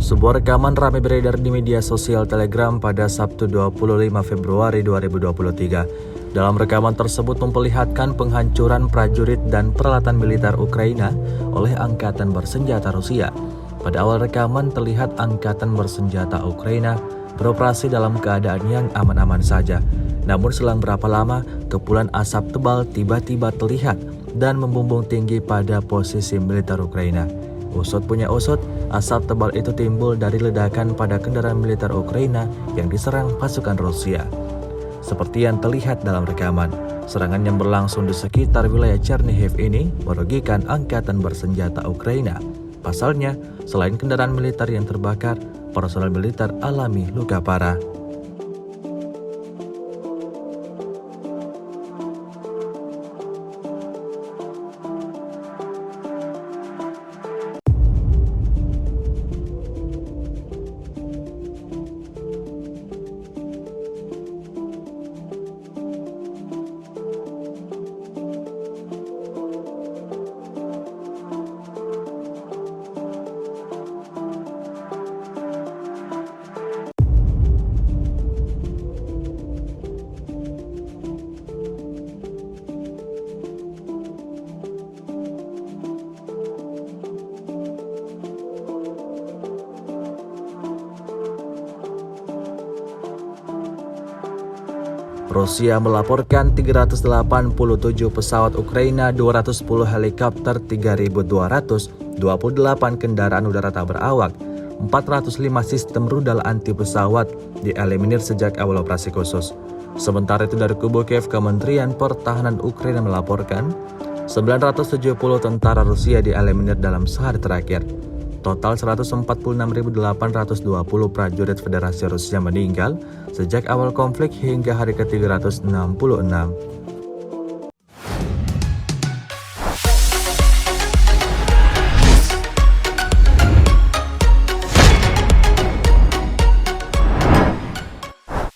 Sebuah rekaman ramai beredar di media sosial Telegram pada Sabtu 25 Februari 2023. Dalam rekaman tersebut memperlihatkan penghancuran prajurit dan peralatan militer Ukraina oleh angkatan bersenjata Rusia. Pada awal rekaman terlihat angkatan bersenjata Ukraina beroperasi dalam keadaan yang aman-aman saja. Namun selang berapa lama, kepulan asap tebal tiba-tiba terlihat dan membumbung tinggi pada posisi militer Ukraina. Usut punya usut, asap tebal itu timbul dari ledakan pada kendaraan militer Ukraina yang diserang pasukan Rusia. Seperti yang terlihat dalam rekaman, serangan yang berlangsung di sekitar wilayah Chernihiv ini merugikan angkatan bersenjata Ukraina. Pasalnya, selain kendaraan militer yang terbakar, personel militer alami luka parah. Rusia melaporkan 387 pesawat Ukraina, 210 helikopter, 3.228 kendaraan udara tak berawak, 405 sistem rudal anti pesawat dieliminir sejak awal operasi khusus. Sementara itu dari kubu Kiev, Kementerian Pertahanan Ukraina melaporkan 970 tentara Rusia dieliminir dalam sehari terakhir. Total 146.820 prajurit Federasi Rusia meninggal sejak awal konflik hingga hari ke-366.